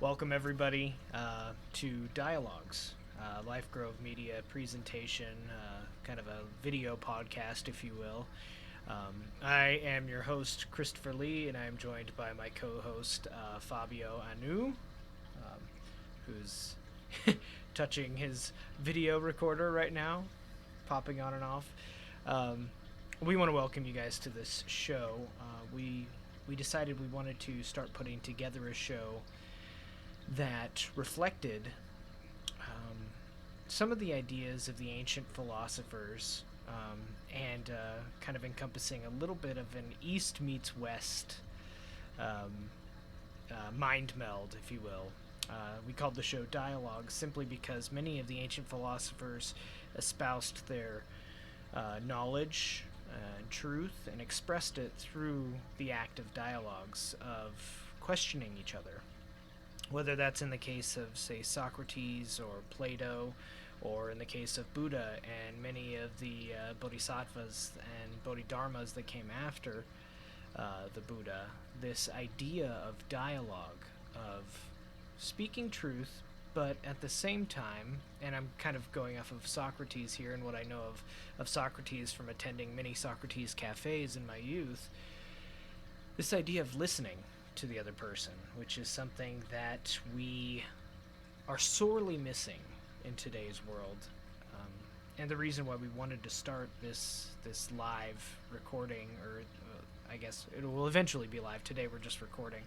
Welcome everybody to Dialogues, LifeGrove Media presentation, kind of a video podcast, if you will. I am your host, Christopher Lee, and I am joined by my co-host, Fabio Anu, who's touching his video recorder right now, popping on and off. We want to welcome you guys to this show. We decided we wanted to start putting together a show that reflected some of the ideas of the ancient philosophers, and kind of encompassing a little bit of an East meets West mind meld, if you will. We called the show Dialogue simply because many of the ancient philosophers espoused their knowledge and truth and expressed it through the act of dialogues, of questioning each other. Whether that's in the case of, say, Socrates or Plato, or in the case of Buddha and many of the bodhisattvas and bodhidharmas that came after the Buddha, this idea of dialogue, of speaking truth, but at the same time, and I'm kind of going off of Socrates here and what I know of Socrates from attending many Socrates cafes in my youth, this idea of listening to the other person, which is something that we are sorely missing in today's world. And the reason why we wanted to start this live recording, or I guess it will eventually be live, today we're just recording,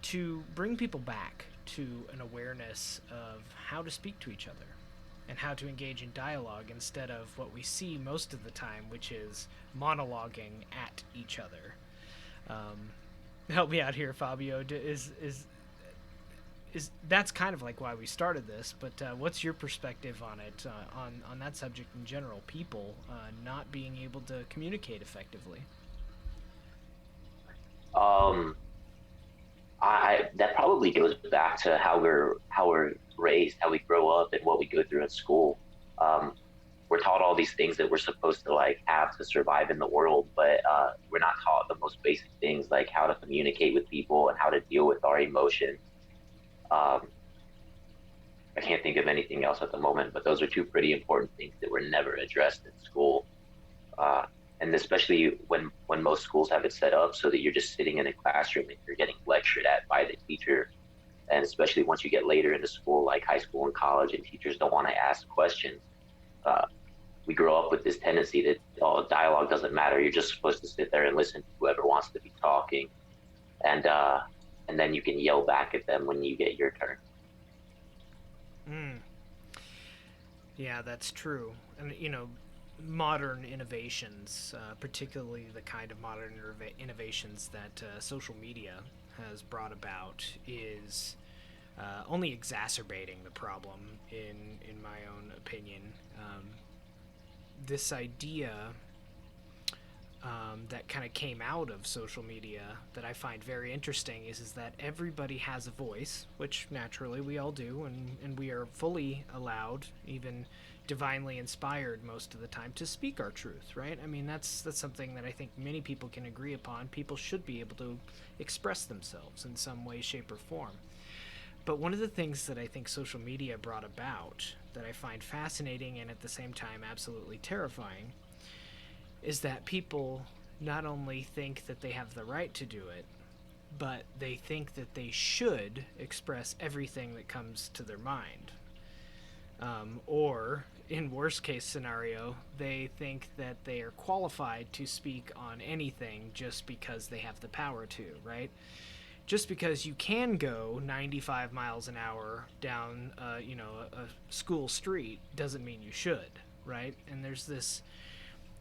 to bring people back to an awareness of how to speak to each other and how to engage in dialogue instead of what we see most of the time, which is monologuing at each other. Help me out here, Fabio. Is that's kind of like why we started this, but what's your perspective on it, on that subject in general? People not being able to communicate effectively. Um, I that probably goes back to how we're raised, how we grow up, and what we go through in school. Um, we're taught all these things that we're supposed to like have to survive in the world, but we're not taught the most basic things like how to communicate with people and how to deal with our emotions. Um, I can't think of anything else at the moment, but those are two pretty important things that were never addressed in school. Uh, and especially when most schools have it set up so that you're just sitting in a classroom and you're getting lectured at by the teacher. And especially once you get later into school, like high school and college, and teachers don't want to ask questions. Uh, we grow up with this tendency that dialogue doesn't matter. You're just supposed to sit there and listen to whoever wants to be talking, and uh, and then you can yell back at them when you get your turn. Mm. Yeah, that's true. And modern innovations, particularly the kind of modern innovations that social media has brought about, is only exacerbating the problem, in my own opinion. This idea that kind of came out of social media that I find very interesting is that everybody has a voice, which naturally we all do, and we are fully allowed, even divinely inspired most of the time, to speak our truth, right? I mean, that's something that I think many people can agree upon. People should be able to express themselves in some way, shape, or form. But one of the things that I think social media brought about that I find fascinating and at the same time absolutely terrifying is that people not only think that they have the right to do it, but they think that they should express everything that comes to their mind. Or, in worst case scenario, they think that they are qualified to speak on anything just because they have the power to, right? Just because you can go 95 miles an hour down, a school street doesn't mean you should, right? And there's this,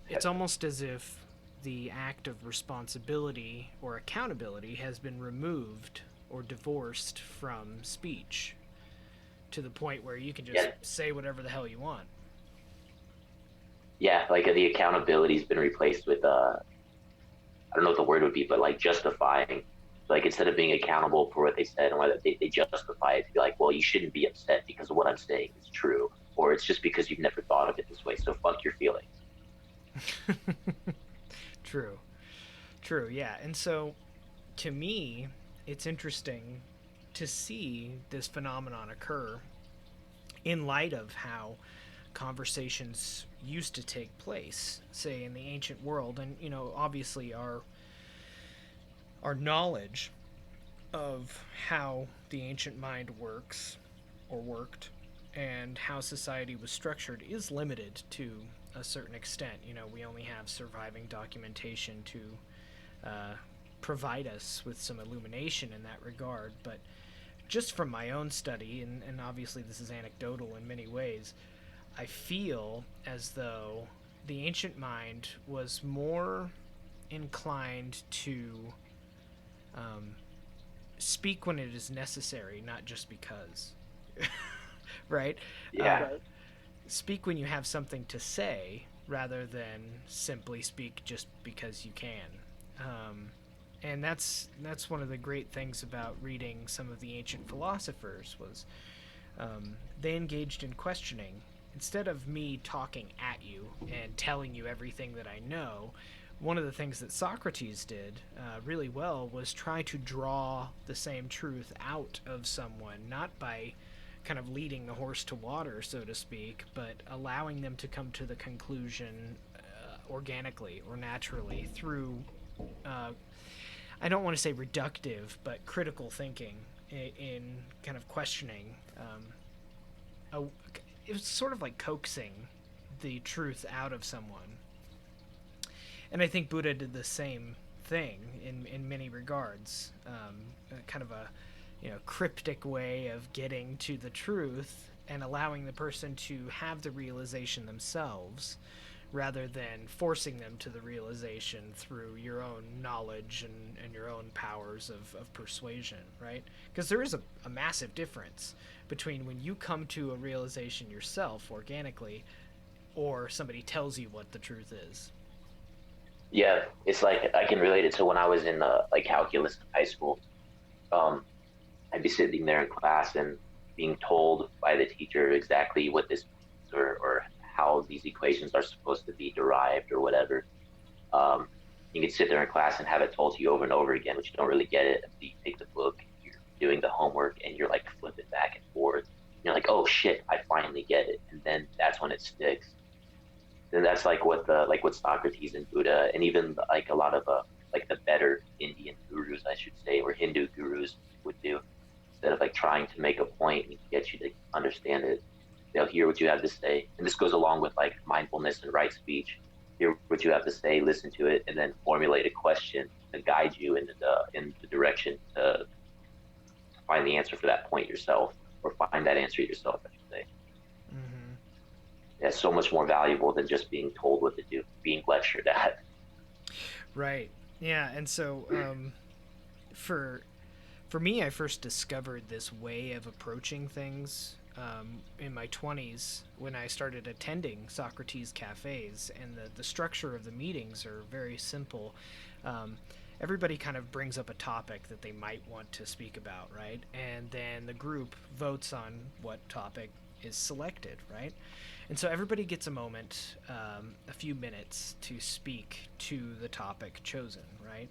it's almost as if the act of responsibility or accountability has been removed or divorced from speech to the point where you can just Yeah, say whatever the hell you want. yeah, like the accountability's been replaced with I don't know what the word would be, but like justifying. Like instead of being accountable for what they said and whether they justify it to be like, well, you shouldn't be upset because of what I'm saying is true, or it's just because you've never thought of it this way. So fuck your feelings. True. True, yeah. And so to me, it's interesting to see this phenomenon occur in light of how conversations used to take place, say in the ancient world, and obviously our knowledge of how the ancient mind works or worked and how society was structured is limited to a certain extent. We only have surviving documentation to uh, provide us with some illumination in that regard. But just from my own study, and obviously this is anecdotal in many ways, I feel as though the ancient mind was more inclined to um, speak when it is necessary, not just because. Right? Yeah. Speak when you have something to say rather than simply speak just because you can. Um, and that's one of the great things about reading some of the ancient philosophers was they engaged in questioning. Instead of me talking at you and telling you everything that I know, one of the things that Socrates did really well was try to draw the same truth out of someone, not by kind of leading the horse to water, so to speak, but allowing them to come to the conclusion organically or naturally through, I don't want to say reductive, but critical thinking in kind of questioning. A, it was sort of like coaxing the truth out of someone. And I think Buddha did the same thing in many regards. Kind of a cryptic way of getting to the truth and allowing the person to have the realization themselves rather than forcing them to the realization through your own knowledge and your own powers of persuasion, right? Because there is a massive difference between when you come to a realization yourself organically or somebody tells you what the truth is. Yeah, it's like I can relate it to when I was in like calculus in high school. Um, I'd be sitting there in class and being told by the teacher exactly what this means or how these equations are supposed to be derived or whatever. Um, you can sit there in class and have it told to you over and over again, but you don't really get it until you take the book, you're doing the homework, and you're like flipping back and forth. You're like, oh shit, I finally get it, and then that's when it sticks. And that's like what Socrates and Buddha and even like a lot of like the better Indian gurus, I should say, or Hindu gurus would do. Instead of like trying to make a point and get you to understand it, they'll hear what you have to say. And this goes along with like mindfulness and right speech. Hear what you have to say, listen to it, and then formulate a question to guide you in the direction to find the answer for that point yourself, or find that answer yourself, I should say. Mm-hmm. That's so much more valuable than just being told what to do, being lectured at. Right. Yeah, and so for for me, I first discovered this way of approaching things in my 20s when I started attending Socrates cafes, and the structure of the meetings are very simple. Um, Everybody kind of brings up a topic that they might want to speak about, right? And then the group votes on what topic is selected, right? And so everybody gets a moment, a few minutes to speak to the topic chosen, right?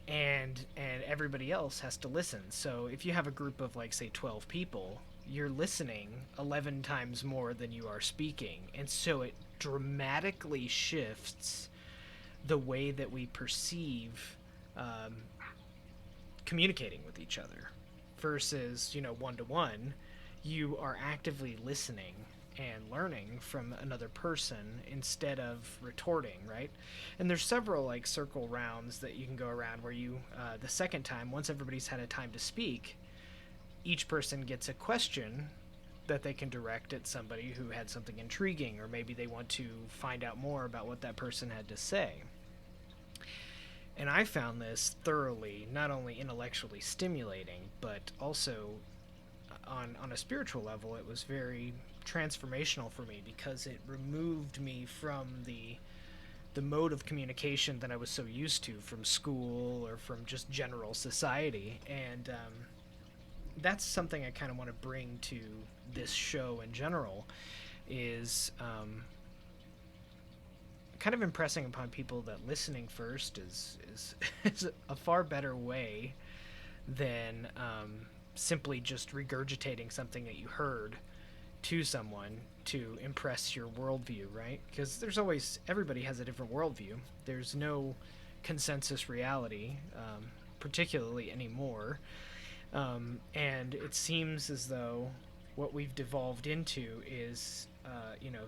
And everybody else has to listen. So if you have a group of like say 12 people, you're listening 11 times more than you are speaking. And so it dramatically shifts the way that we perceive um, communicating with each other versus, one to one. You are actively listening and learning from another person instead of retorting, right? And there's several like circle rounds that you can go around where you, the second time, once everybody's had a time to speak, each person gets a question that they can direct at somebody who had something intriguing, or maybe they want to find out more about what that person had to say. And I found this thoroughly, not only intellectually stimulating, but also on a spiritual level, it was very transformational for me because it removed me from the mode of communication that I was so used to from school or from just general society. And that's something I kind of want to bring to this show in general is kind of impressing upon people that listening first is is a far better way than simply just regurgitating something that you heard to someone to impress your worldview, right? Because everybody has a different worldview. There's no consensus reality, particularly anymore. And it seems as though what we've devolved into is,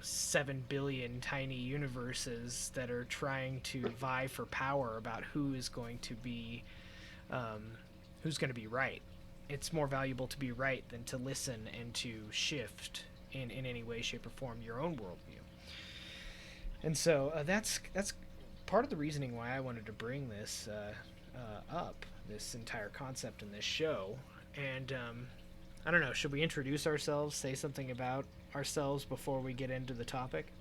7 billion tiny universes that are trying to vie for power about um, who's going to be right. It's more valuable to be right than to listen and to shift in any way, shape, or form your own worldview. And so that's part of the reasoning why I wanted to bring this up, this entire concept in this show. And I don't know, should we introduce ourselves, say something about ourselves before we get into the topic?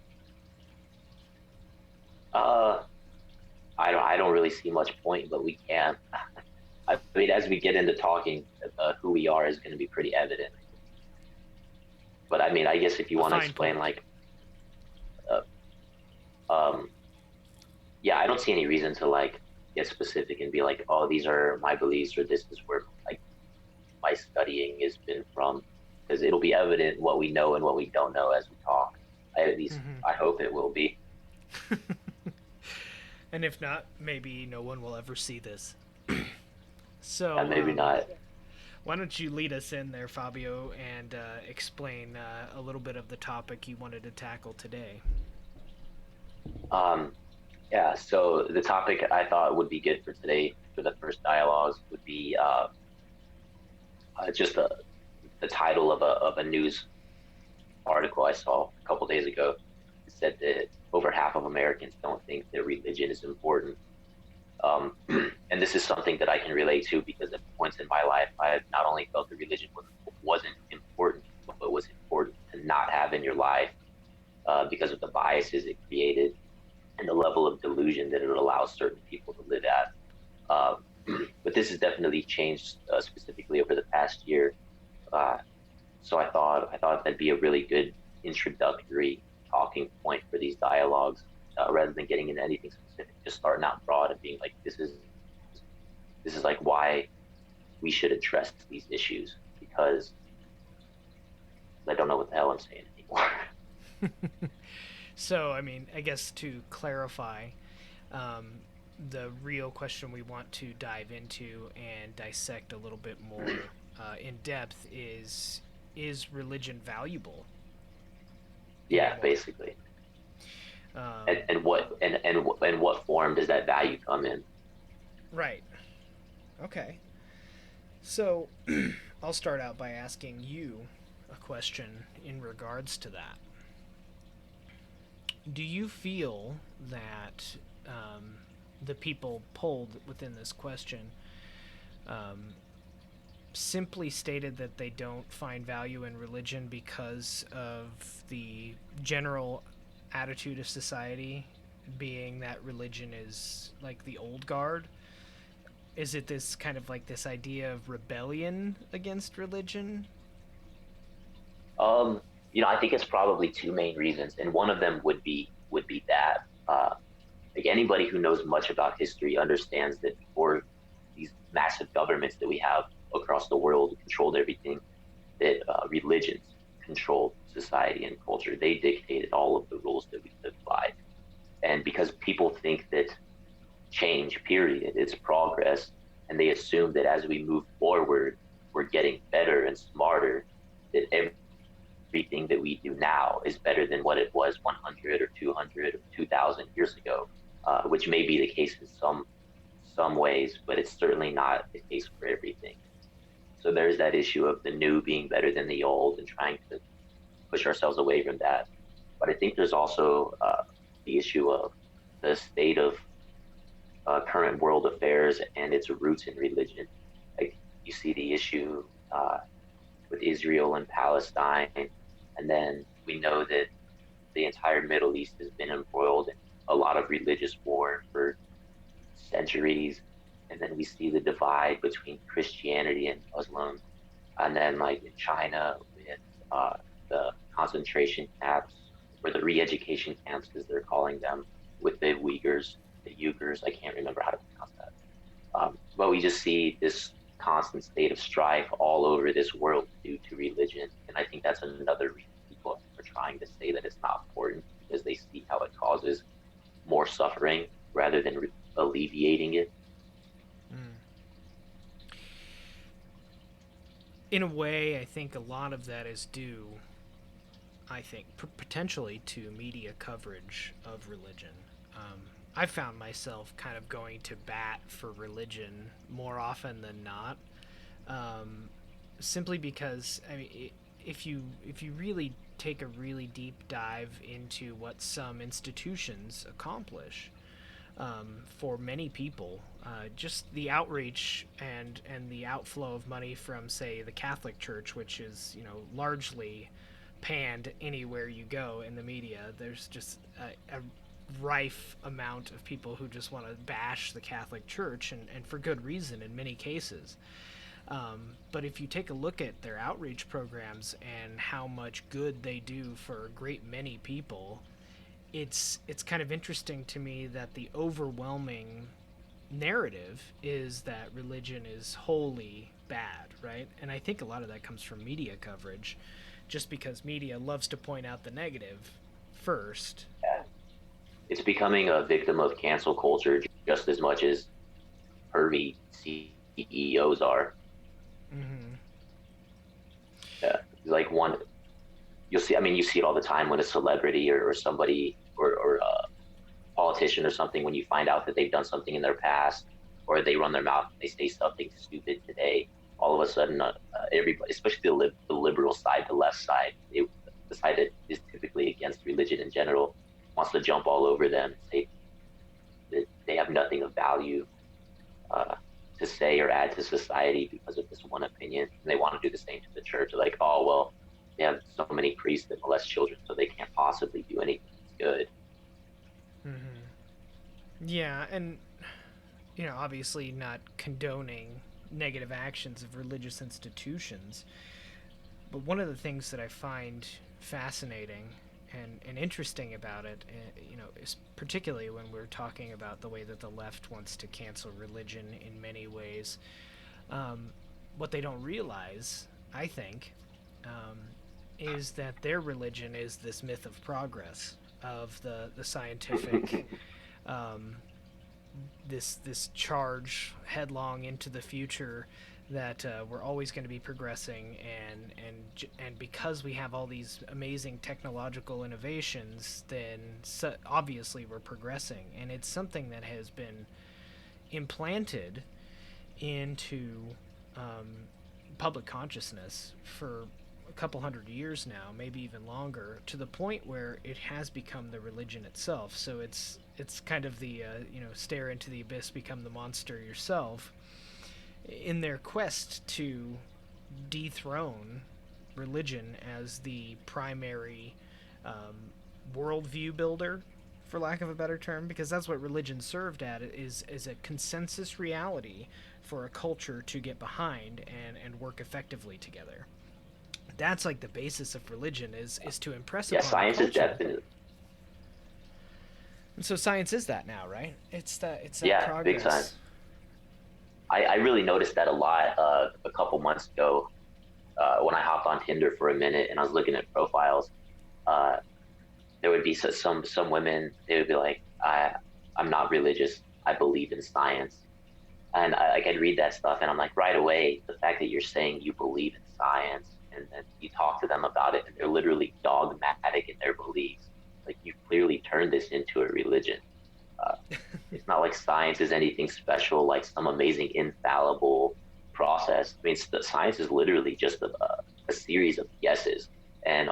Uh, I don't really see much point, but we can. I mean, as we get into talking, who we are is going to be pretty evident. But I mean, I guess if you A want to fine explain, point. like, uh, um, yeah, I don't see any reason to like get specific and be like, oh, these are my beliefs, or this is where like my studying has been from, because it'll be evident what we know and what we don't know as we talk. At least Mm-hmm. I hope it will be. And if not, maybe no one will ever see this. So, And maybe not. why don't you lead us in there, Fabio, and explain a little bit of the topic you wanted to tackle today? Um, yeah. So the topic I thought would be good for today for the first dialogues would be just the title of a news article I saw a couple days ago. It said that over half of Americans don't think that religion is important. And this is something that I can relate to because at points in my life, I have not only felt that religion wasn't important, but was important to not have in your life because of the biases it created and the level of delusion that it allows certain people to live at. Um, but this has definitely changed specifically over the past year. Uh, so I thought that'd be a really good introductory talking point for these dialogues, rather than getting into anything specific. Just starting out broad and being like, this is like why we should address these issues because I don't know what the hell I'm saying anymore. So, I mean, I guess to clarify, um, the real question we want to dive into and dissect a little bit more in depth is religion valuable Yeah, anymore? basically. Um, And what form does that value come in? right. Okay. So, I'll start out by asking you a question in regards to that. Do you feel that the people polled within this question um, simply stated that they don't find value in religion because of the general attitude of society being that religion is like the old guard? Is it this kind of like this idea of rebellion against religion? Um, I think it's probably two main reasons, and one of them would be that like anybody who knows much about history understands that before these massive governments that we have across the world controlled everything, that religions controlled society and culture. They dictated all of the rules that we live by, and because people think that change, period, is progress, and they assume that as we move forward, we're getting better and smarter. That everything that we do now is better than what it was 100 or 200 or 2,000 years ago, which may be the case in some ways, but it's certainly not the case for everything. So there's that issue of the new being better than the old and trying to push ourselves away from that. But I think there's also the issue of the state of current world affairs and its roots in religion. Like you see the issue with Israel and Palestine, and then we know that the entire Middle East has been embroiled in a lot of religious war for centuries. And then we see the divide between Christianity and Muslims. And then, like in China, with the concentration camps or the re education camps, as they're calling them, with the Uyghurs, I can't remember how to pronounce that. But we just see this. constant state of strife all over this world due to religion. And I think that's another reason people are trying to say that it's not important, because they see how it causes more suffering rather than alleviating it. Mm. In a way, I think a lot of that is due, I think, potentially to media coverage of religion. I found myself kind of going to bat for religion more often than not, um, simply because if you really take a really deep dive into what some institutions accomplish, for many people, just the outreach and the outflow of money from, say, the Catholic Church, which is largely panned anywhere you go in the media. There's just a rife amount of people who just want to bash the Catholic Church, and for good reason in many cases. But if you take a look at their outreach programs and how much good they do for a great many people, it's kind of interesting to me that the overwhelming narrative is that religion is wholly bad, right? And I think a lot of that comes from media coverage, just because media loves to point out the negative first. Yeah. It's becoming a victim of cancel culture just as much as pervy CEOs are. Mm-hmm. Yeah. Like one, you'll see, I mean, you see it all the time when a celebrity or somebody or a politician or something, when you find out that they've done something in their past, or they run their mouth and they say something stupid today, all of a sudden, everybody, especially the liberal side, the left side, the side that is typically against religion in general, wants to jump all over them and say that they have nothing of value uh, to say or add to society because of this one opinion. And they want to do the same to the church. Like, oh, well, they have so many priests that molest children, so they can't possibly do anything that's good. Mm-hmm. Yeah, and obviously not condoning negative actions of religious institutions, but one of the things that I find fascinating and interesting about it, is particularly when we're talking about the way that the left wants to cancel religion in many ways. Um, what they don't realize, I think, um, is that their religion is this myth of progress, of the scientific, um, this charge headlong into the future, that we're always going to be progressing, and because we have all these amazing technological innovations, then obviously we're progressing, and it's something that has been implanted into um, public consciousness for a couple hundred years now, maybe even longer, to the point where it has become the religion itself. So it's kind of the stare into the abyss, become the monster yourself, in their quest to dethrone religion as the primary um, worldview builder, for lack of a better term, because that's what religion served at, is a consensus reality for a culture to get behind and work effectively together. That's like the basis of religion, is to impress Yeah, upon the science is culture. definitely, And so science is that now, right? It's that yeah, big time. progress. I really noticed that a lot a couple months ago when I hopped on Tinder for a minute and I was looking at profiles. Uh, there would be some women. They would be like, I'm not religious. I believe in science. And like I'd read that stuff, and I'm like, right away, the fact that you're saying you believe in science, and then you talk to them about it, and they're literally dogmatic in their beliefs. Like you clearly turned this into a religion. Uh, it's not like science is anything special, like some amazing infallible process. I mean, science is literally just a series of guesses, and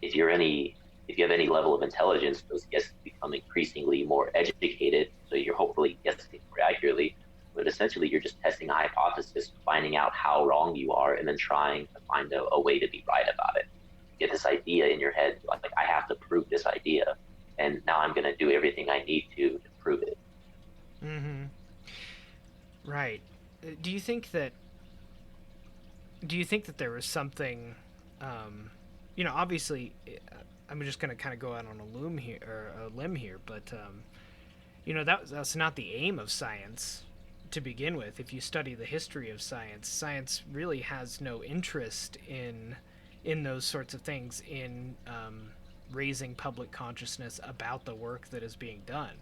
if you're any if you have any level of intelligence, those guesses become increasingly more educated. So you're hopefully guessing more accurately. But essentially, you're just testing a hypothesis, finding out how wrong you are, and then trying to find a way to be right about it. You get this idea in your head, like I have to prove this idea, and now I'm going to do everything I need to prove it. Mm-hmm. Right. Do you think that there was something, obviously, I'm just going to kind of go out on a loom here, or a limb here, but that's not the aim of science, to begin with. If you study the history of science, science really has no interest in those sorts of things, in raising public consciousness about the work that is being done.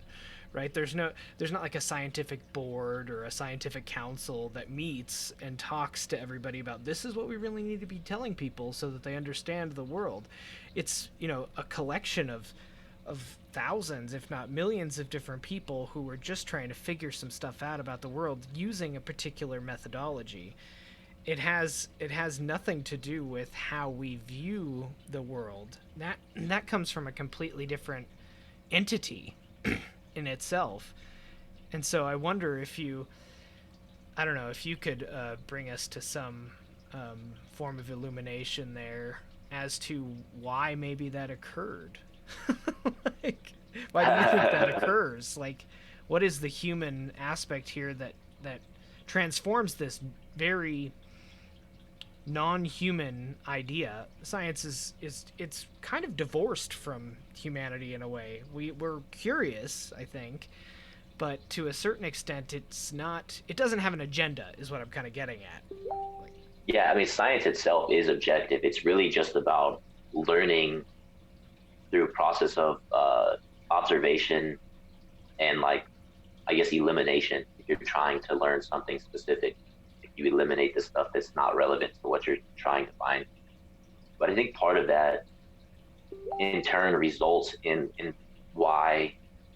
Right? There's not like a scientific board or a scientific council that meets and talks to everybody about this is what we really need to be telling people so that they understand the world. It's, a collection of thousands, if not millions, of different people who are just trying to figure some stuff out about the world using a particular methodology. It has nothing to do with how we view the world. That comes from a completely different entity in itself. And so I wonder if I don't know, if you could bring us to some form of illumination there as to why maybe that occurred. Like, why do you think that occurs? Like, what is the human aspect here that transforms this very non-human idea? Science is it's kind of divorced from humanity in a way. We're curious, I think, but to a certain extent it doesn't have an agenda, is what I'm kind of getting at. Like, Yeah, I mean, science itself is objective. It's really just about learning through a process of observation and, like, I guess, elimination. If you're trying to learn something specific, if you eliminate the stuff that's not relevant to what you're trying to find. But I think part of that in turn results in why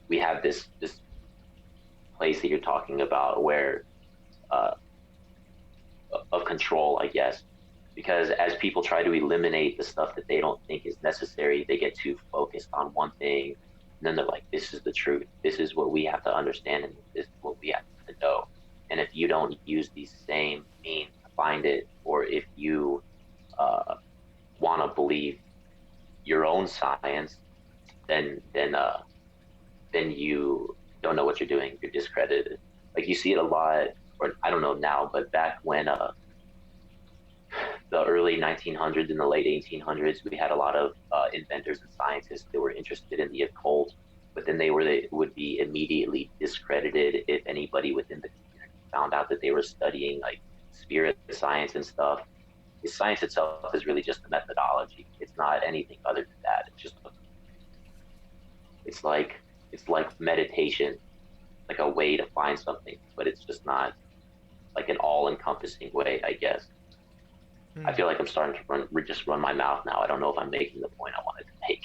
we have this place that you're talking about where uh, of control, I guess, because as people try to eliminate the stuff that they don't think is necessary, they get too focused on one thing, and then they're like, "This is the truth. This is what we have to understand, and this is what we have to know." And if you don't use these same means to find it, or if you uh, want to believe your own science, then you don't know what you're doing. You're discredited. Like, you see it a lot, or I don't know now, but back when the early 1900s and the late 1800s, we had a lot of inventors and scientists that were interested in the occult, but then they would be immediately discredited if anybody within the community found out that they were studying, like, spirit science and stuff. The science itself is really just a methodology. It's not anything other than that. It's like it's like meditation, like a way to find something, but it's just not like an all-encompassing way, I guess. I hmm. feel like I'm starting to just run my mouth now. I don't know if I'm making the point I wanted to make.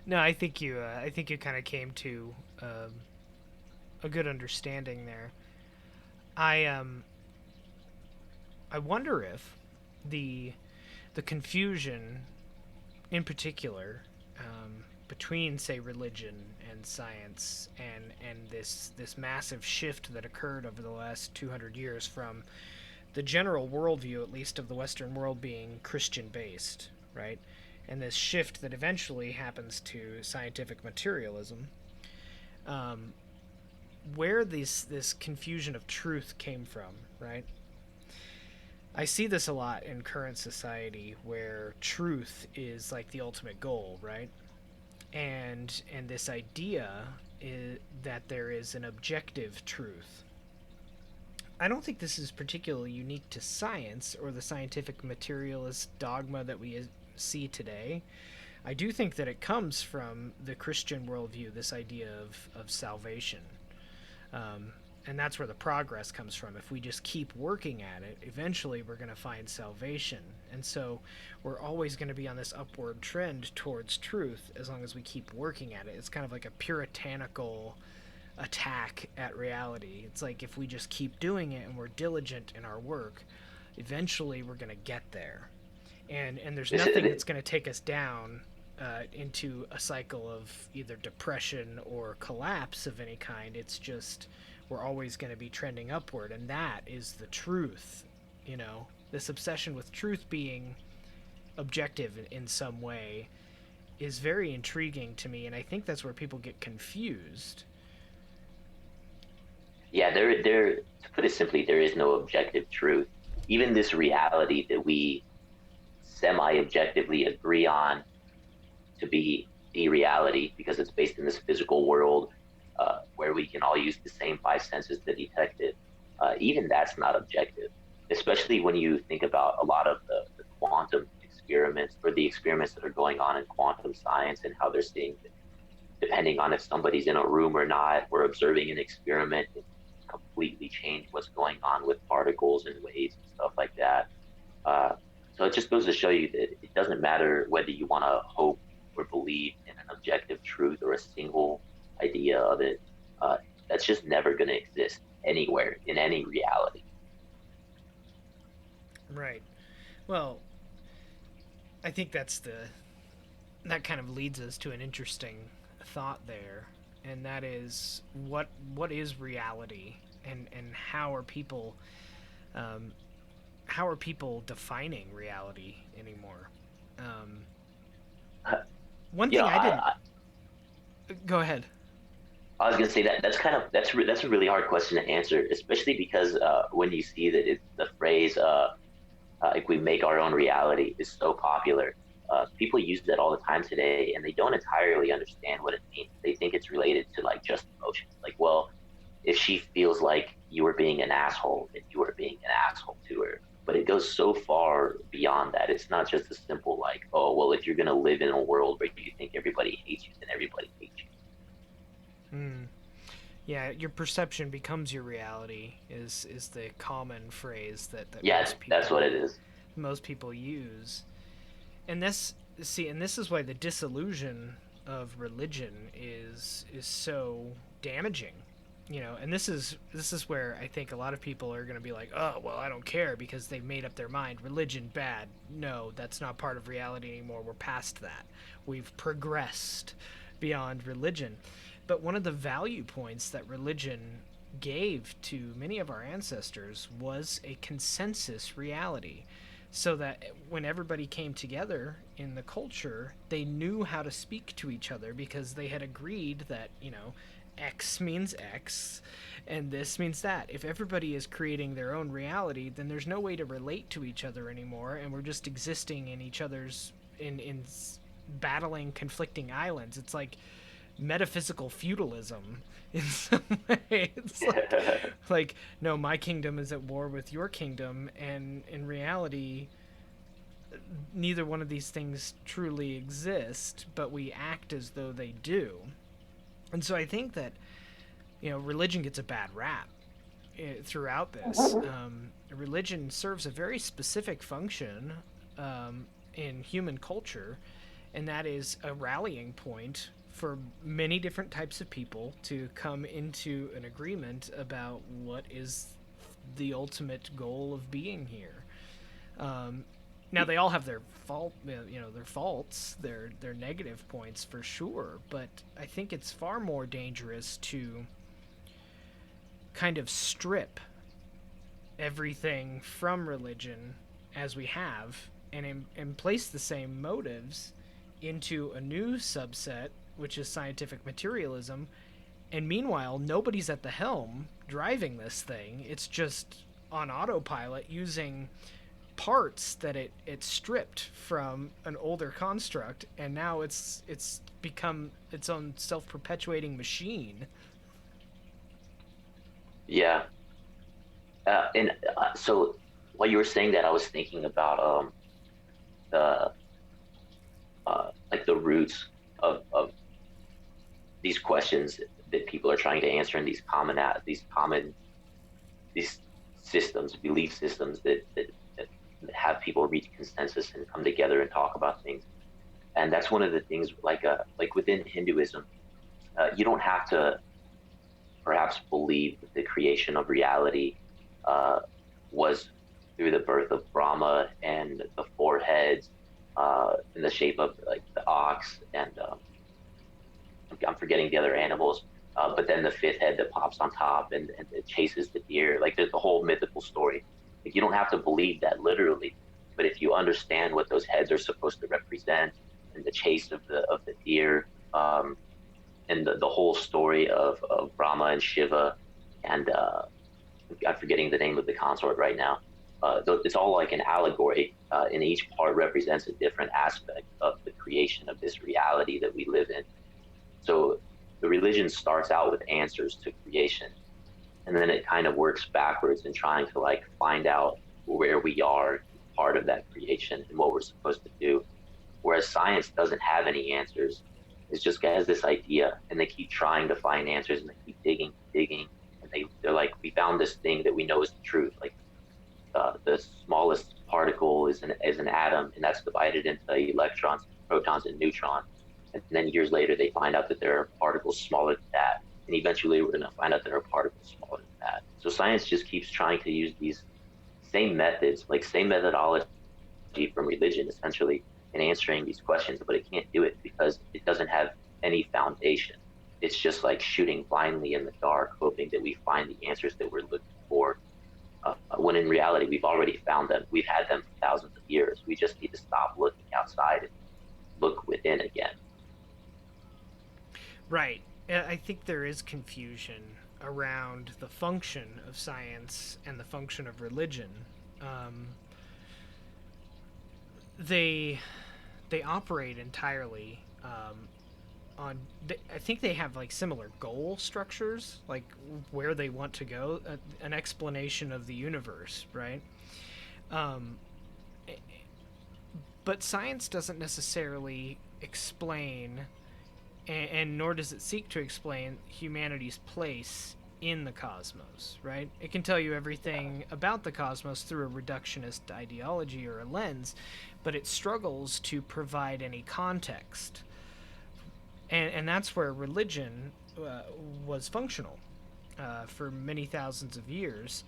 No, I think you kind of came to um, a good understanding there. I I wonder if the the confusion, in particular, between, say, religion and science, and this massive shift that occurred over the last 200 years from the general worldview, at least of the Western world, being Christian based, right? And this shift that eventually happens to scientific materialism, um, where this confusion of truth came from, right? I see this a lot in current society where truth is like the ultimate goal, right? And this idea that there is an objective truth. I don't think this is particularly unique to science or the scientific materialist dogma that we see today. I do think that it comes from the Christian worldview, this idea of salvation. Um, and that's where the progress comes from. If we just keep working at it, eventually we're going to find salvation. And so we're always going to be on this upward trend towards truth as long as we keep working at it. It's kind of like a puritanical attack at reality. It's like if we just keep doing it and we're diligent in our work, eventually we're going to get there. And there's This nothing is that's going to take us down into a cycle of either depression or collapse of any kind. It's just we're always going to be trending upward, and that is the truth. This obsession with truth being objective in some way is very intriguing to me, and I think that's where people get confused. yeah. There. To put it simply, there is no objective truth. Even this reality that we semi-objectively agree on to be the reality because it's based in this physical world. where we can all use the same five senses to detect it, even that's not objective, especially when you think about a lot of the quantum experiments or the experiments that are going on in quantum science and how they're seeing that depending on if somebody's in a room or not, we're observing an experiment and completely change what's going on with particles and waves and stuff like that. Uh, so it just goes to show you that it doesn't matter whether you want to hope or believe in an objective truth or a single idea of it. Uh, that's just never going to exist anywhere in any reality. Right. Well, I think that kind of leads us to an interesting thought there, and that is what is reality, and um, how are people defining reality anymore? Um, One You know, thing I didn't. Go ahead. I was gonna say that that's a really hard question to answer, especially because when you see that the phrase like we make our own reality is so popular. People use that all the time today, and they don't entirely understand what it means. They think it's related to like just emotions. Like, well, if she feels like you were being an asshole, then you were being an asshole to her. But it goes so far beyond that. It's not just a simple like, oh, well, if you're gonna live in a world where you think everybody hates you, then everybody hates you. Hmm. Yeah, your perception becomes your reality is the common phrase that Yeah, that's what it is. most people use. And this is why the disillusion of religion is so damaging. And this is where I think a lot of people are going to be like, oh well, I don't care because they've made up their mind. Religion bad. No, that's not part of reality anymore. We're past that. We've progressed beyond religion. But one of the value points that religion gave to many of our ancestors was a consensus reality, so that when everybody came together in the culture, they knew how to speak to each other because they had agreed that, X means X and this means that. If everybody is creating their own reality, then there's no way to relate to each other anymore, and we're just existing in each other's in battling conflicting islands. It's like metaphysical feudalism in some way. It's like no, my kingdom is at war with your kingdom, and in reality neither one of these things truly exist, but we act as though they do. And so I think that religion gets a bad rap throughout this. Religion serves a very specific function in human culture, and that is a rallying point for many different types of people to come into an agreement about what is the ultimate goal of being here. Um, Now they all have their their faults, their negative points for sure, but I think it's far more dangerous to kind of strip everything from religion as we have, and place the same motives into a new subset, which is scientific materialism. And meanwhile, nobody's at the helm driving this thing. It's just on autopilot using parts that it stripped from an older construct, and now it's become its own self-perpetuating machine. Yeah. And so while you were saying that, I was thinking about the like the roots of these questions that people are trying to answer in these systems, belief systems that have people reach consensus and come together and talk about things. And that's one of the things, like within Hinduism, you don't have to perhaps believe that the creation of reality uh, was through the birth of Brahma and the four heads in the shape of like the ox and I'm forgetting the other animals, but then the fifth head that pops on top and it chases the deer. Like there's the whole mythical story. Like you don't have to believe that literally, but if you understand what those heads are supposed to represent and the chase of the deer, and the whole story of Brahma and Shiva, and I'm forgetting the name of the consort right now. It's all like an allegory, and each part represents a different aspect of the creation of this reality that we live in. So the religion starts out with answers to creation, and then it kind of works backwards in trying to like find out where we are part of that creation and what we're supposed to do. Whereas science doesn't have any answers. It just has this idea, and they keep trying to find answers, and they keep digging, and they're like, we found this thing that we know is the truth. Like the smallest particle is an atom, and that's divided into electrons, protons, and neutrons. And then years later, they find out that there are particles smaller than that, and eventually, we're going to find out there are particles smaller than that. So science just keeps trying to use these same methods, like same methodology from religion, essentially, in answering these questions, but it can't do it because it doesn't have any foundation. It's just like shooting blindly in the dark, hoping that we find the answers that we're looking for, when in reality, we've already found them. We've had them for thousands of years. We just need to stop looking outside and look within again. Right. I think there is confusion around the function of science and the function of religion. Um, they they operate entirely on. I think they have like similar goal structures, like where they want to go, an explanation of the universe, right? Um, but science doesn't necessarily explain, and nor does it seek to explain humanity's place in the cosmos, right? It can tell you everything about the cosmos through a reductionist ideology or a lens, but it struggles to provide any context. And that's where religion was functional for many thousands of years.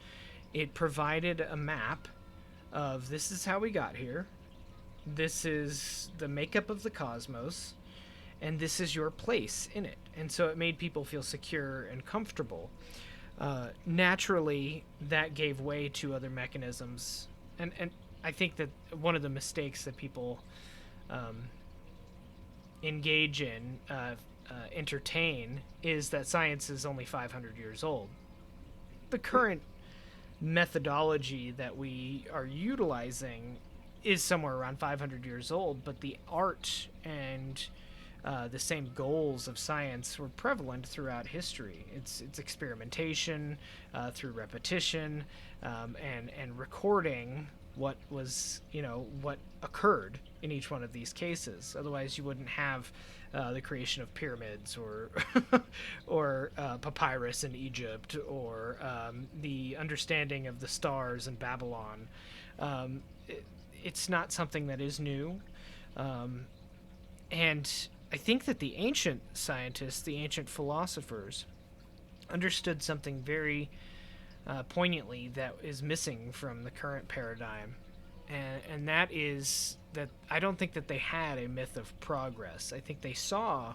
It provided a map of this is how we got here, this is the makeup of the cosmos, and this is your place in it. And so it made people feel secure and comfortable. Naturally, that gave way to other mechanisms. And I think that one of the mistakes that people um, engage in, entertain, is that science is only 500 years old. The current methodology that we are utilizing is somewhere around 500 years old, but the art and the same goals of science were prevalent throughout history. It's experimentation through repetition, and recording what was, what occurred in each one of these cases. Otherwise, you wouldn't have the creation of pyramids or or papyrus in Egypt, or the understanding of the stars in Babylon. It's not something that is new, and I think that the ancient scientists, the ancient philosophers, understood something very poignantly that is missing from the current paradigm, and that is that I don't think that they had a myth of progress. I think they saw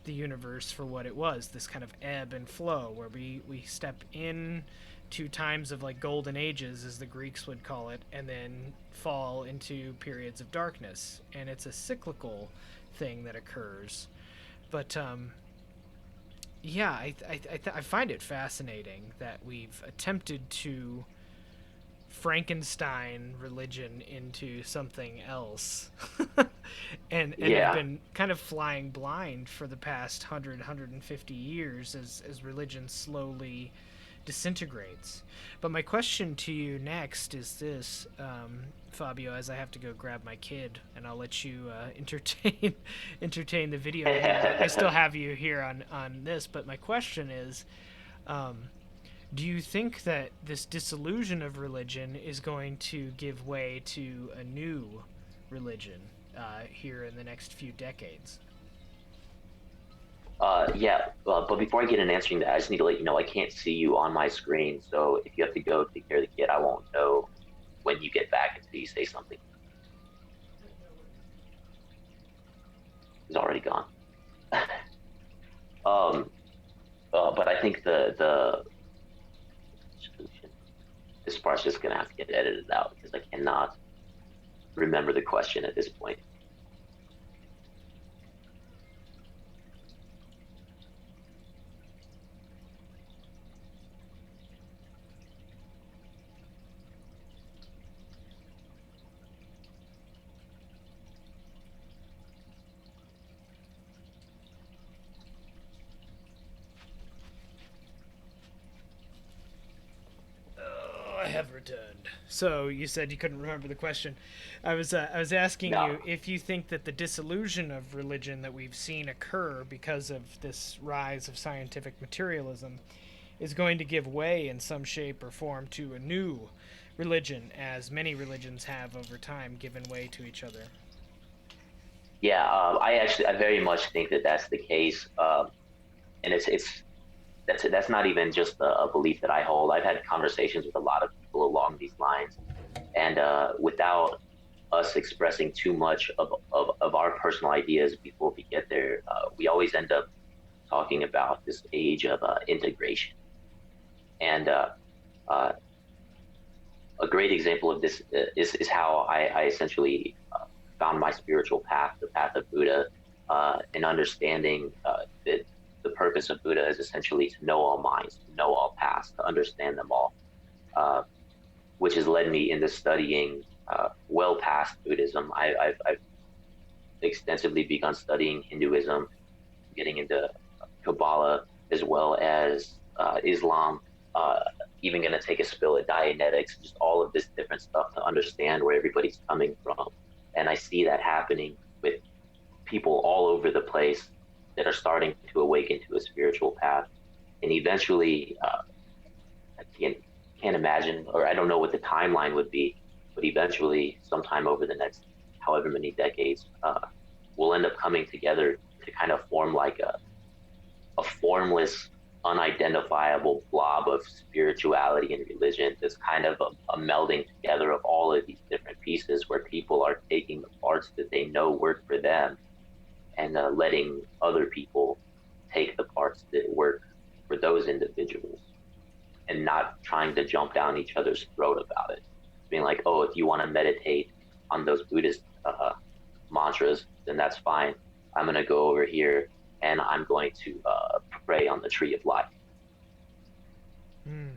the universe for what it was, this kind of ebb and flow where we step in to times of like golden ages, as the Greeks would call it, and then fall into periods of darkness, and it's a cyclical thing that occurs. But yeah, I find it fascinating that we've attempted to Frankenstein religion into something else, and have Yeah. been kind of flying blind for the past 150 years as religion slowly disintegrates. But my question to you next is this, Fabio, as I have to go grab my kid, and I'll let you entertain the video here. I still have you here on this, but my question is, um, do you think that this disillusion of religion is going to give way to a new religion here in the next few decades? Yeah, but before I get in answering that, I just need to let you know I can't see you on my screen. So if you have to go take care of the kid, I won't know when you get back until you say something. He's already gone. um, but I think the solution, this part's just gonna have to get edited out because I cannot remember the question at this point. have returned. So you said you couldn't remember the question. I was asking No. you if you think that the disillusion of religion that we've seen occur because of this rise of scientific materialism is going to give way in some shape or form to a new religion, as many religions have over time given way to each other. Yeah, I very much think that that's the case, and that's not even just a belief that I hold. I've had conversations with a lot of people along these lines, and without us expressing too much of our personal ideas before we get there, we always end up talking about this age of integration. And uh, a great example of this is how I essentially found my spiritual path, the path of Buddha, and understanding that the purpose of Buddha is essentially to know all minds, to know all paths, to understand them all, uh, which has led me into studying well past Buddhism. I've extensively begun studying Hinduism, getting into Kabbalah, as well as Islam, uh, even going to take a spill at Dianetics, just all of this different stuff to understand where everybody's coming from. And I see that happening with people all over the place that are starting to awaken to a spiritual path. And eventually, I can't imagine, or I don't know what the timeline would be, but eventually, sometime over the next however many decades, we'll end up coming together to kind of form like a formless, unidentifiable blob of spirituality and religion. That's kind of a melding together of all of these different pieces where people are taking the parts that they know work for them and letting other people take the parts that work for those individuals and not trying to jump down each other's throat about it. Being like, oh, if you want to meditate on those Buddhist mantras, then that's fine. I'm going to go over here and I'm going to pray on the tree of life. Hmm.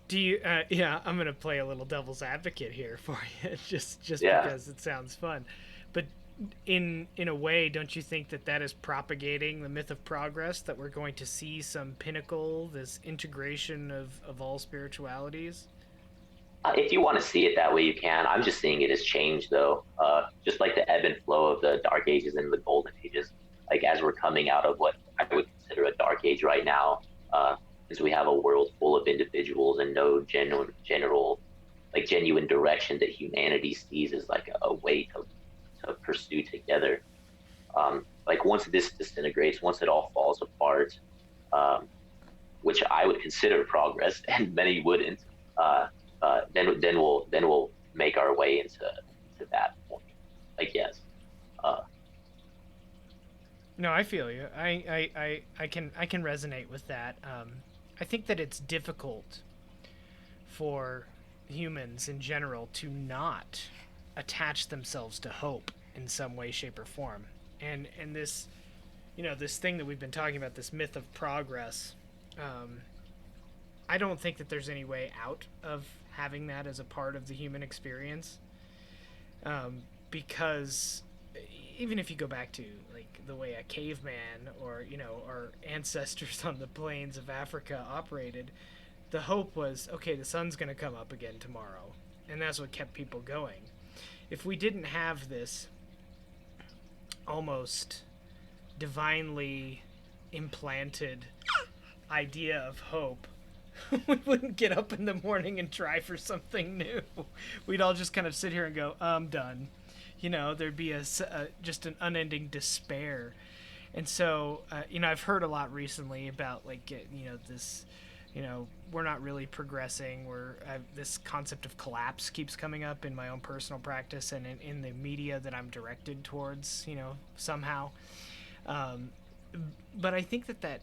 Do you? Yeah, I'm gonna play a little devil's advocate here for you, just Yeah. because it sounds fun. But in a way, don't you think that that is propagating the myth of progress? That we're going to see some pinnacle, this integration of all spiritualities. If you want to see it that way, you can. I'm just seeing it as change, though. Just like the ebb and flow of the dark ages and the golden ages. Like as we're coming out of what I would consider a dark age right now, because we have a world full of individuals and no genuine direction that humanity sees as like a way to pursue together. Like once this disintegrates, once it all falls apart, um, which I would consider progress, and many wouldn't. Then we'll make our way into that point. Like yes, uh, No, I feel you. I can resonate with that. I think that it's difficult for humans in general to not attach themselves to hope in some way, shape, or form. And this, this thing that we've been talking about, this myth of progress. Um, I don't think that there's any way out of having that as a part of the human experience, because even if you go back to like the way a caveman or our ancestors on the plains of Africa operated, the hope was, okay, the sun's going to come up again tomorrow, and that's what kept people going. If we didn't have this almost divinely implanted idea of hope, we wouldn't get up in the morning and try for something new. We'd all just kind of sit here and go, I'm done. There'd be just an unending despair. And so, I've heard a lot recently about like, this, we're not really progressing. This concept of collapse keeps coming up in my own personal practice and in the media that I'm directed towards, somehow. Um, but I think that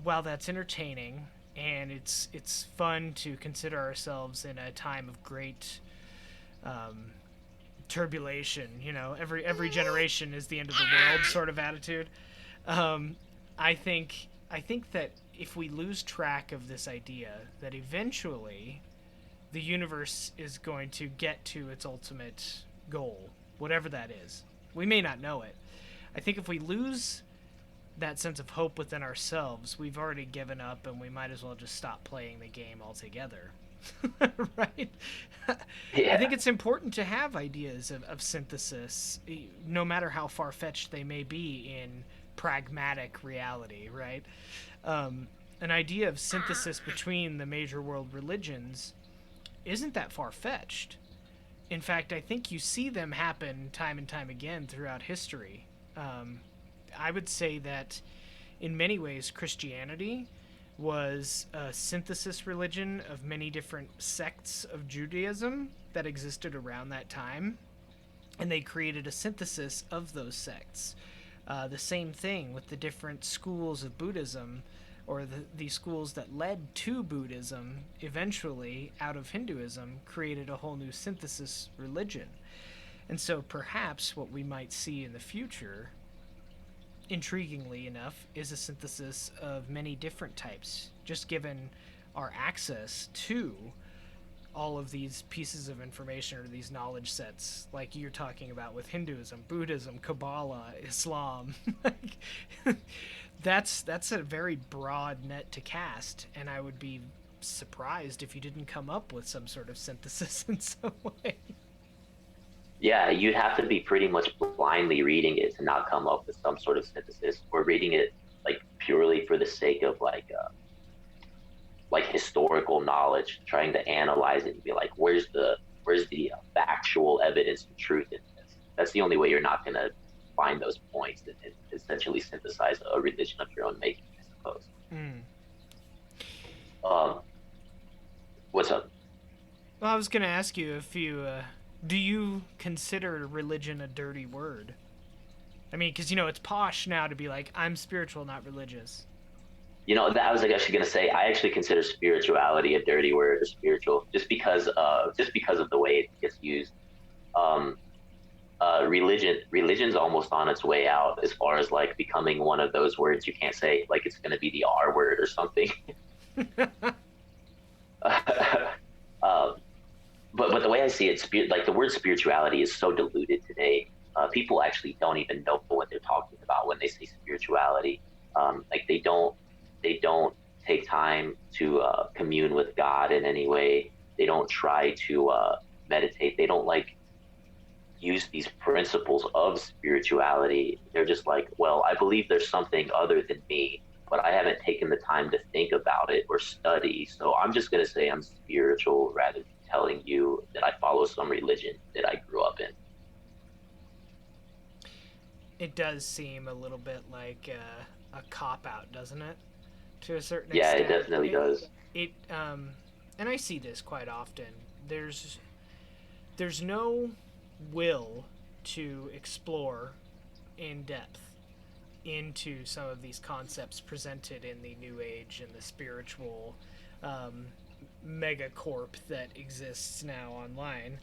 while that's entertaining and it's fun to consider ourselves in a time of great um, turbulation, every generation is the end of the world sort of attitude. Um, I think that if we lose track of this idea that eventually the universe is going to get to its ultimate goal, whatever that is, we may not know it. I think if we lose that sense of hope within ourselves, we've already given up and we might as well just stop playing the game altogether. Right? I think Yeah. it's important to have ideas of synthesis, no matter how far fetched they may be in pragmatic reality, right? Um, an idea of synthesis between the major world religions isn't that far fetched. In fact, I think you see them happen time and time again throughout history. Um, I would say that in many ways, Christianity was a synthesis religion of many different sects of Judaism that existed around that time, and they created a synthesis of those sects. The same thing with the different schools of Buddhism, or the schools that led to Buddhism, eventually, out of Hinduism, created a whole new synthesis religion. And so perhaps what we might see in the future, intriguingly enough, is a synthesis of many different types, just given our access to all of these pieces of information or these knowledge sets, like you're talking about with Hinduism, Buddhism, Kabbalah, Islam. That's a very broad net to cast, and I would be surprised if you didn't come up with some sort of synthesis in some way. Yeah, you'd have to be pretty much blindly reading it to not come up with some sort of synthesis, or reading it like purely for the sake of like historical knowledge, trying to analyze it and be like, where's the factual evidence and truth in this? That's the only way you're not going to find those points and essentially synthesize a religion of your own making, I suppose. Mm. Um, what's up? Well, I was going to ask you if you do you consider religion a dirty word? I mean, because it's posh now to be like, I'm spiritual, not religious. That I was like actually going to say, I actually consider spirituality a dirty word, or spiritual, just because of the way it gets used. Um, religion's almost on its way out as far as like becoming one of those words you can't say, like it's going to be the R word or something. um, but the way I see it, like the word spirituality is so diluted today. People actually don't even know what they're talking about when they say spirituality. Like they don't take time to commune with God in any way. They don't try to meditate. They don't like use these principles of spirituality. They're just like, well, I believe there's something other than me, but I haven't taken the time to think about it or study. So I'm just going to say I'm spiritual rather than telling you that I follow some religion that I grew up in. It does seem a little bit like a cop out, doesn't it? To a certain Yeah, it extent. definitely does. It and I see this quite often. There's no will to explore in depth into some of these concepts presented in the New Age and the spiritual um, megacorp that exists now online.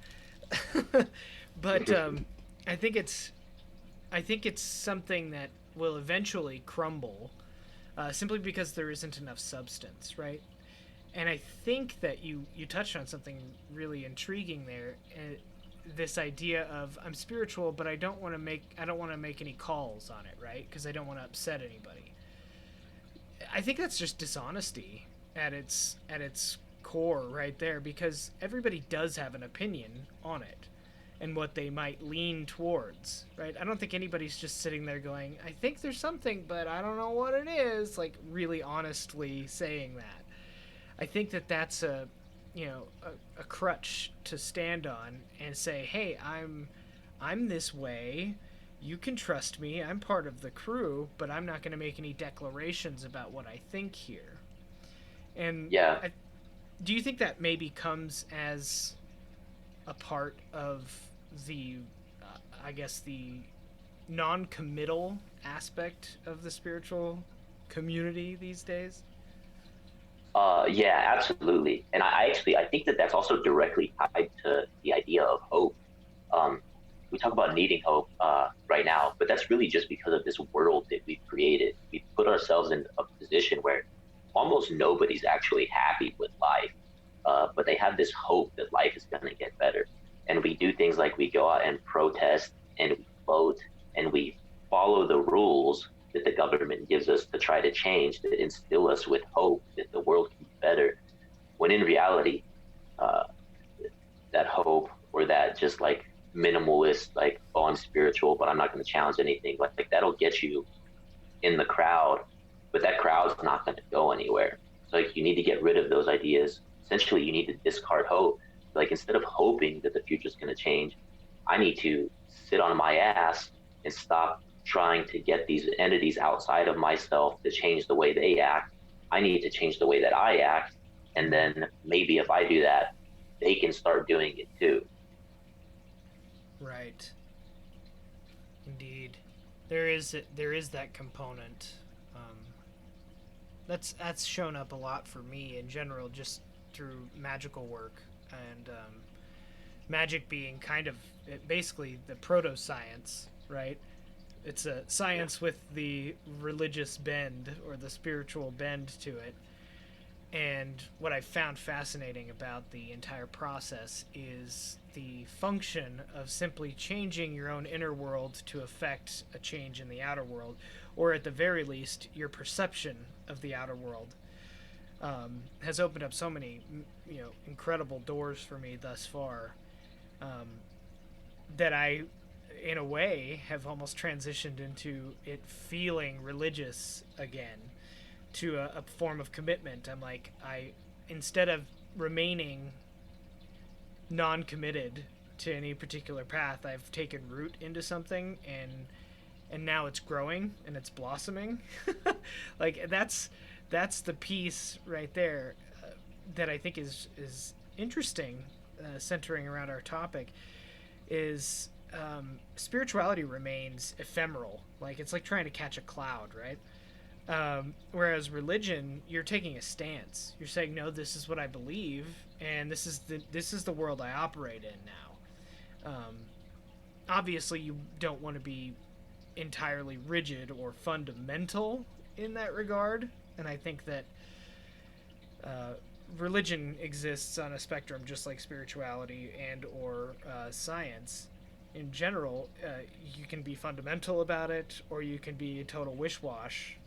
But I think it's I think it's something that will eventually crumble, simply because there isn't enough substance, right? And I think that you touched on something really intriguing there. This idea of I'm spiritual, but I don't want to make any calls on it, right? Because I don't want to upset anybody. I think that's just dishonesty at its core right there, because everybody does have an opinion on it and what they might lean towards, right? I don't think anybody's just sitting there going, I think there's something, but I don't know what it is, like really honestly saying that. I think that that's a crutch to stand on and say, hey, I'm this way. You can trust me. I'm part of the crew, but I'm not going to make any declarations about what I think here. And Yeah. do you think that maybe comes as a part of the, I guess, the non-committal aspect of the spiritual community these days? Yeah, absolutely. And I think that that's also directly tied to the idea of hope. Um, we talk about needing hope right now, but that's really just because of this world that we've created. We've put ourselves in a position where almost nobody's actually happy with life, but they have this hope that life is going to get better. And we do things like we go out and protest and we vote and we follow the rules that the government gives us to try to change, that instill us with hope that the world can be better. When in reality, just like minimalist, like, oh, I'm spiritual, but I'm not going to challenge anything. Like that'll get you in the crowd, but that crowd's not going to go anywhere. So like you need to get rid of those ideas. Essentially, you need to discard hope. Like instead of hoping that the future's going to change, I need to sit on my ass and stop trying to get these entities outside of myself to change the way they act. I need to change the way that I act. And Mm. then maybe if I do that, they can start doing it too. Right. Indeed. There is that component. Um, that's shown up a lot for me in general, just through magical work and magic being kind of basically the proto science, right? It's a Yeah. science with the religious bend or the spiritual bend to it. And what I found fascinating about the entire process is the function of simply changing your own inner world to affect a change in the outer world, or at the very least, your perception of the outer world. Has opened up so many, incredible doors for me thus far. Um, that I, in a way, have almost transitioned into it feeling religious again, to a form of commitment. I'm like, instead of remaining non-committed to any particular path, I've taken root into something, and now it's growing and it's blossoming. Like that's the piece right there, that I think is interesting, centering around our topic, is spirituality remains ephemeral. Like it's like trying to catch a cloud, right? Whereas religion, you're taking a stance. You're saying, no, this is what I believe, and this is the world I operate in now. Obviously, you don't want to be entirely rigid or fundamental in that regard, and I think that uh, religion exists on a spectrum just like spirituality and or science. In general, you can be fundamental about it, or you can be a total wish-wash.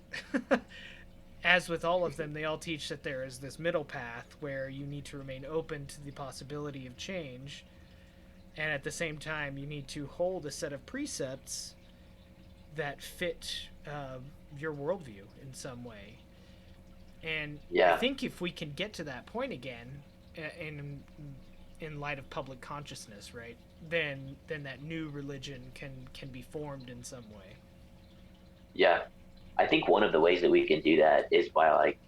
As with all of them, they all teach that there is this middle path where you need to remain open to the possibility of change, and at the same time, you need to hold a set of precepts that fit your worldview in some way. And I Yeah. think if we can get to that point again, in light of public consciousness, right? Then that new religion can be formed in some way. Yeah. I think one of the ways that we can do that is by like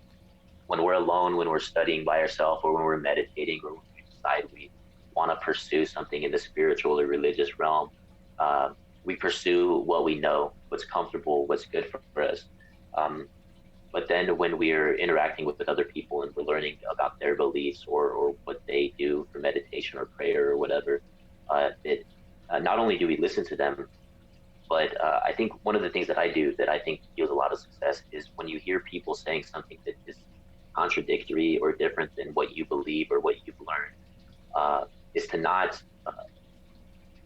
when we're alone, when we're studying by ourselves, or when we're meditating, or when we decide we want to pursue something in the spiritual or religious realm, uh, we pursue what we know, what's comfortable, what's good for us. Um, but then when we're interacting with other people and we're learning about their beliefs, or what they do for meditation or prayer or whatever, it not only do we listen to them, but I think one of the things that I do that I think yields a lot of success is when you hear people saying something that is contradictory or different than what you believe or what you've learned, is to not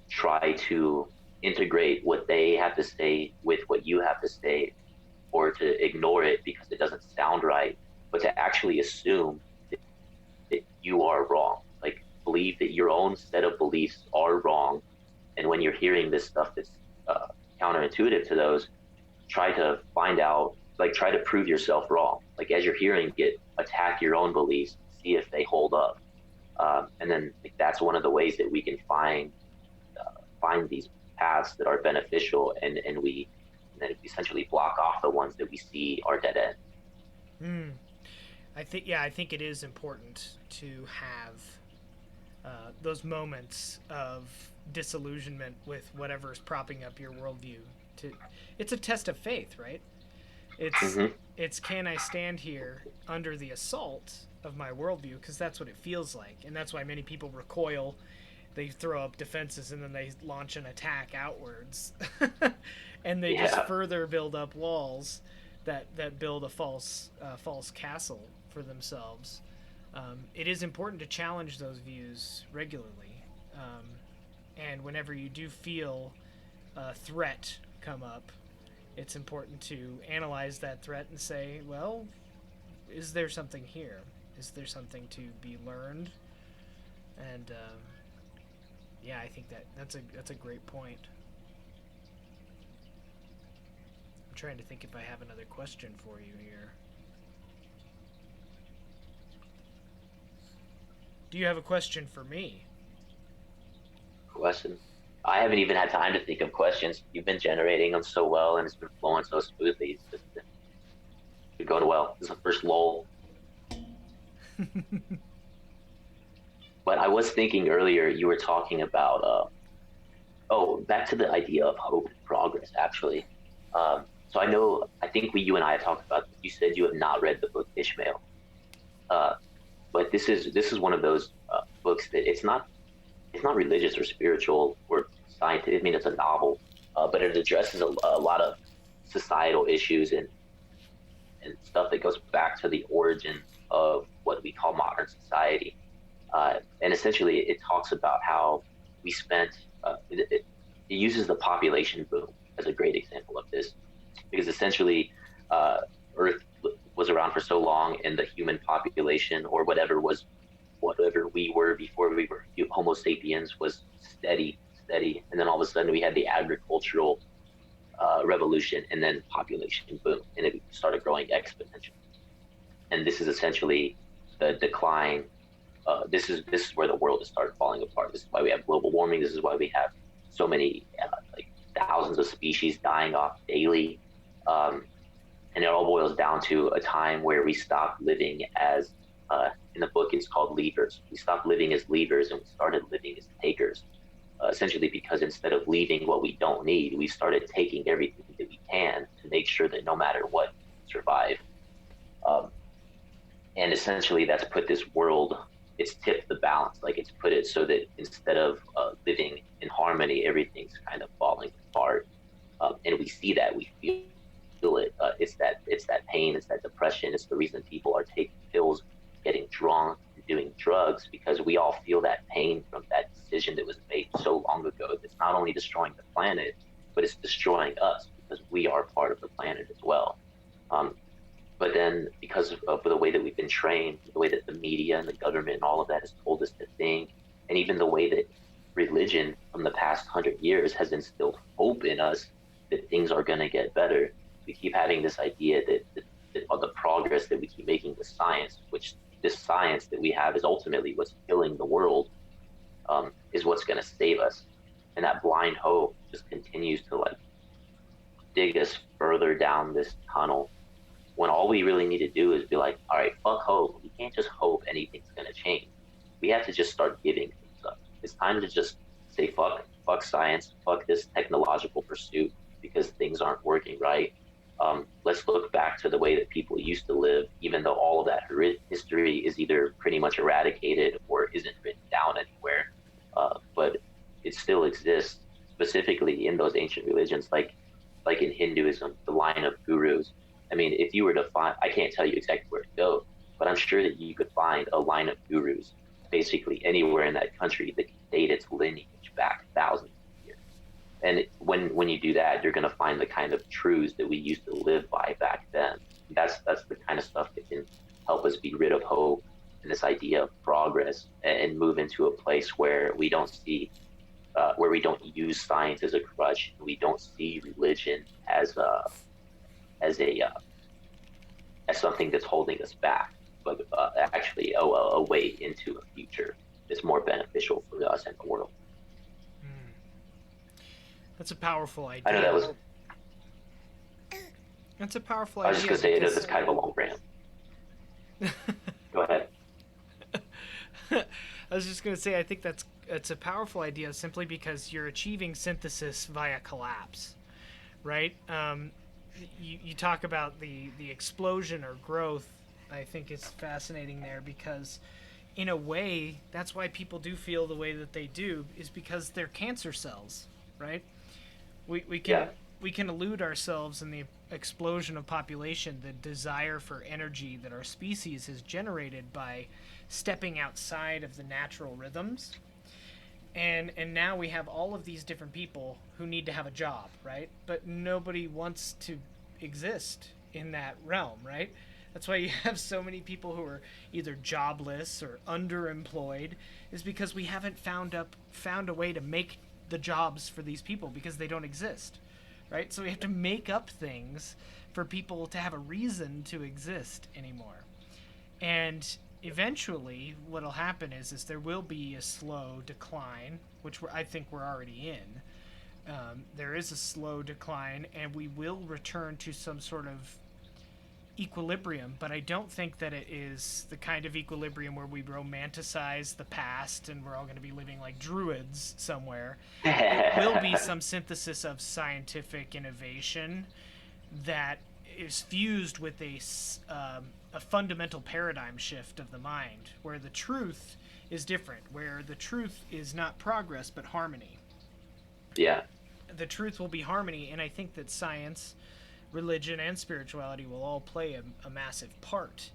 try to integrate what they have to say with what you have to say, or to ignore it because it doesn't sound right, but to actually assume that you are wrong. Like, believe that your own set of beliefs are wrong. And when you're hearing this stuff that's uh, counterintuitive to those, try to find out, like, try to prove yourself wrong. Like, as you're hearing it, attack your own beliefs, see if they hold up. And then like, that's one of the ways that we can find these paths that are beneficial, and then essentially block off the ones that we see are dead ends. Hmm. I think it is important to have those moments of disillusionment with whatever is propping up your worldview. To It's a test of faith, right? It's Mm-hmm. it's can I stand here under the assault of my worldview, because that's what it feels like, and that's why many people recoil. They throw up defenses and then they launch an attack outwards, and they just Yeah. further build up walls that build a false castle for themselves. It is important to challenge those views regularly, um, and whenever you do feel a threat come up, it's important to analyze that threat and say, well, is there something here? Is there something to be learned? And Yeah, I think that's a great point. I'm trying to think if I have another question for you here. Do you have a question for me? Question. I haven't even had time to think of questions. You've been generating them so well, and it's been flowing so smoothly. It's just been going well. This is the first lull. But I was thinking earlier, you were talking about, back to the idea of hope and progress, actually. So I think you and I have talked about this. You said you have not read the book Ishmael. Uh, but this is one of those books that it's not religious or spiritual or scientific. I mean, it's a novel, but it addresses a lot of societal issues and stuff that goes back to the origins of what we call modern society. And essentially, it talks about how we spent. It uses the population boom as a great example of this, because essentially, uh, Earth was around for so long, and the human population, or whatever we were before we were Homo sapiens, was steady, steady, and then all of a sudden we had the agricultural revolution, and then population boom, and it started growing exponentially. And this is essentially the decline. This is where the world has started falling apart. This is why we have global warming. This is why we have so many like thousands of species dying off daily. Um, and it all boils down to a time where we stopped living as in the book it's called leaders. We stopped living as leaders and we started living as takers. Essentially, because instead of leaving what we don't need, we started taking everything that we can to make sure that no matter what, we survive. Um, and essentially, that's put this world. It's tipped the balance. Like, it's put it so that instead of living in harmony, everything's kind of falling apart. And we see that, we feel it. It's that pain, it's that depression. It's the reason people are taking pills, getting drunk, and doing drugs, because we all feel that pain from that decision that was made so long ago. That's not only destroying the planet, but it's destroying us, because we are part of the planet as well. Um, but then, because of the way that we've been trained, the way that the media and the government and all of that has told us to think, and even the way that religion from the past 100 years has instilled hope in us that things are going to get better, we keep having this idea that the progress that we keep making with science, which this science that we have is ultimately what's killing the world, is what's going to save us. And that blind hope just continues to like dig us further down this tunnel, when all we really need to do is be like, all right, fuck hope. We can't just hope anything's going to change. We have to just start giving things up. It's time to just say, fuck science, fuck this technological pursuit, because things aren't working right. Let's look back to the way that people used to live, even though all of that history is either pretty much eradicated or isn't written down anywhere. But it still exists, specifically in those ancient religions, like in Hinduism, the line of gurus. I mean, if you were to find, I can't tell you exactly where to go, but I'm sure that you could find a line of gurus basically anywhere in that country that can date its lineage back thousands of years. And when you do that, you're going to find the kind of truths that we used to live by back then. That's the kind of stuff that can help us be rid of hope and this idea of progress, and move into a place where we don't use science as a crutch. We don't see religion as a as something that's holding us back, but actually a way into a future that's more beneficial for us and the world. Hmm. That's a powerful I know that idea. was. That's a powerful I was just idea gonna say, because that's kind of a long rant. Go ahead. I was just going to say I think that's a powerful idea simply because you're achieving synthesis via collapse, right? You talk about the explosion or growth. I think is fascinating there because, in a way, that's why people do feel the way that they do is because they're cancer cells, right? We can Yeah, elude ourselves in the explosion of population, the desire for energy that our species has generated by stepping outside of the natural rhythms. And now we have all of these different people who need to have a job, right? But nobody wants to exist in that realm, right? That's why you have so many people who are either jobless or underemployed, is because we haven't found a way to make the jobs for these people because they don't exist. Right? So we have to make up things for people to have a reason to exist anymore. And eventually what'll happen is there will be a slow decline, which I think we're already in. There is a slow decline, and we will return to some sort of equilibrium, but I don't think that it is the kind of equilibrium where we romanticize the past and we're all going to be living like druids somewhere. It will be some synthesis of scientific innovation that is fused with a fundamental paradigm shift of the mind, where the truth is different, where the truth is not progress but harmony. Yeah. The truth will be harmony, and I think that science, religion, and spirituality will all play a massive part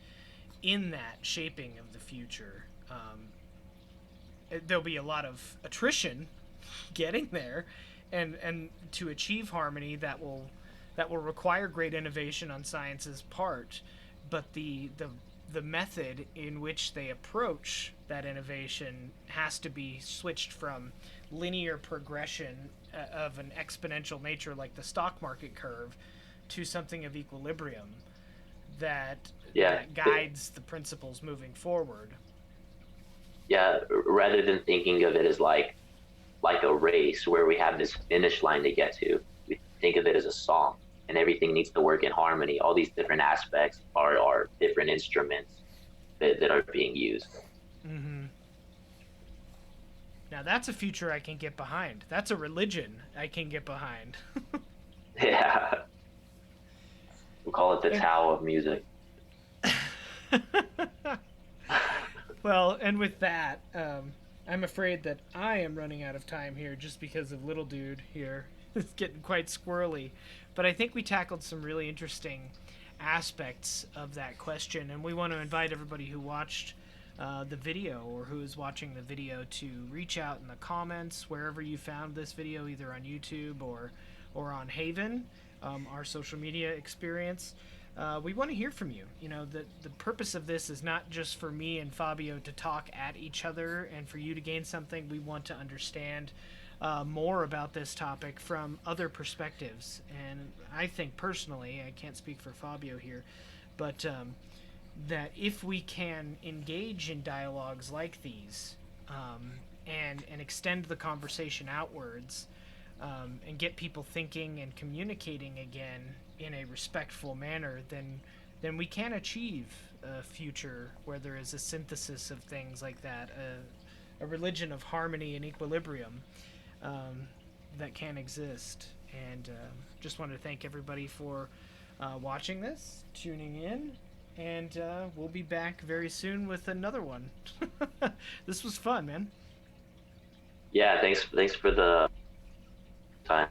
in that shaping of the future. There'll be a lot of attrition getting there, and to achieve harmony that will require great innovation on science's part, but the method in which they approach that innovation has to be switched from linear progression of an exponential nature like the stock market curve to something of equilibrium that Yeah. that guides the principles moving forward. Yeah. Rather than thinking of it as like a race where we have this finish line to get to, we think of it as a song, and everything needs to work in harmony. All these different aspects are different instruments that are being used. Mm-hmm. Now that's a future I can get behind. That's a religion I can get behind. Yeah. We call it the And Tao of music. well, and with that, I'm afraid that I am running out of time here just because of little dude here. It's getting quite squirrely. But I think we tackled some really interesting aspects of that question, and we want to invite everybody who watched the video or who is watching the video to reach out in the comments wherever you found this video, either on YouTube or on Haven, our social media experience. We want to hear from you. You know, the purpose of this is not just for me and Fabio to talk at each other and for you to gain something. We want to understand more about this topic from other perspectives. And I think personally, I can't speak for Fabio here, but that if we can engage in dialogues like these and extend the conversation outwards, and get people thinking and communicating again in a respectful manner, then we can achieve a future where there is a synthesis of things like that, a religion of harmony and equilibrium that can exist. And just want to thank everybody for watching this, tuning in, and we'll be back very soon with another one. This was fun, man. Yeah. Thanks for the time.